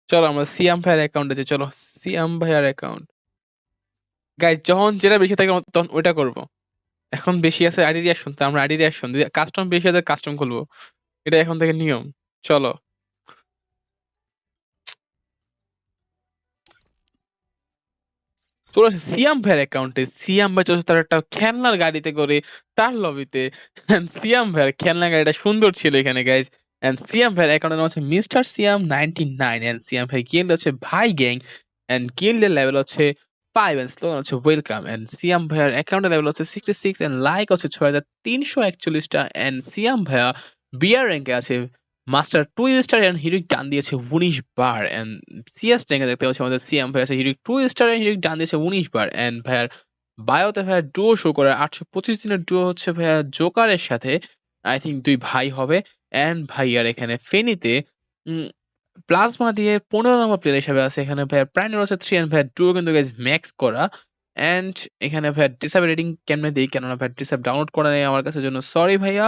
চলো আমরা সিয়াম ভাইয়ের অ্যাকাউন্টে যাই, চলো সিয়াম ভাইয়ার অ্যাকাউন্ট। গাইজ যখন যেটা বেশি থাকে তখন ওইটা করবো। এখন বেশি আছে আইডি রিয়াকশন, তো আমরা আইডি রিয়াকশন, কাস্টম বেশি আছে কাস্টম খুলবো, এটা এখন থেকে নিয়ম। চলো চলে আসে সিয়াম ভাইয়ের অ্যাকাউন্টে। সিয়াম ভাই চলছে তার একটা খেলনার গাড়িতে করে তার লবিতে। সিয়াম ভাইয়ের খেলনা গাড়িটা সুন্দর ছিল এখানে গাইজ। এন্ড সিয়াম ভাইয়ের অ্যাকাউন্টের নাম হচ্ছে মিস্টার সিয়াম 99। এন্ড সিয়াম ভাই গিল্ড হচ্ছে ভাই গ্যাং। এন্ড গিল্ডের লেভেল হচ্ছে 5 এন্ড স্লোগান হচ্ছে ওয়েলকাম। এন্ড সিয়াম ভাইয়ের অ্যাকাউন্টের লেভেল হচ্ছে 66 এন্ড লাইক হচ্ছে 6341টা। এন্ড সিয়াম ভাইয়া বিয়ার র্যাঙ্কে আছে মাস্টার 2 স্টার এন্ড হিরোইক ডান দিয়েছে 19 বার। এন্ড সিএস র্যাঙ্কে দেখতে পাচ্ছি আমাদের সিএম ভাই আছে হিরোইক 2 স্টার এন্ড হিরোইক ডান দিয়েছে 19 বার। এন্ড ভাইয়ার বায়োতে ভাইয়া ডুও শো করে 825 দিনের ডুও হচ্ছে ভাইয়া জোকারের সাথে। আই থিংক দুই ভাই হবে। এন্ড ভাইয়ার এখানে ফেনীতে প্লাজমা দিয়ে 15 নম্বর প্লেয়ার হিসেবে আছে। এখানে ভাইয়ার প্রাইম হচ্ছে 3 এন্ড ভাইয়ার ডুও কিন্তু গাইজ ম্যাক্স করা। এন্ড এখানে ভাইয়ার ডিসাব রেটিং কেমনে দেই, কেননা ভাইয়ার ডিসাব ডাউনলোড করা নেই আমার কাছে, জন্য সরি ভাইয়া।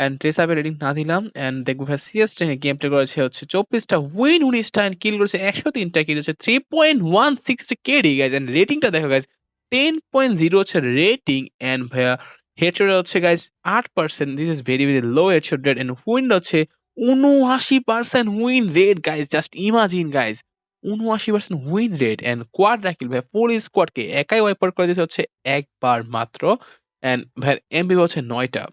এন্ড ডিসাবের রেটিং না দিলাম। এন্ড দেখবো ভাই সিএস ট্রেনে গেম প্লে করেছে হচ্ছে 24টা উইন 19টা এন্ড কিল করেছে 103টা, কিল হচ্ছে 3.16 কেডি গাইজ। এন্ড রেটিংটা দেখো গাইজ 10.0 হচ্ছে রেটিং। এন্ড ভাইয়া হেডশট হচ্ছে guys 8%, this is very very low headshot rate. And win হচ্ছে 79% win rate guys, just imagine guys 79% win rate. And quad রাকিল ভাই ফুল স্কোয়াডকে একাই ওয়াইপ আউট করে দিয়েছে হচ্ছে একবার মাত্র। এন্ড ভাই এমবি হচ্ছে 9টা।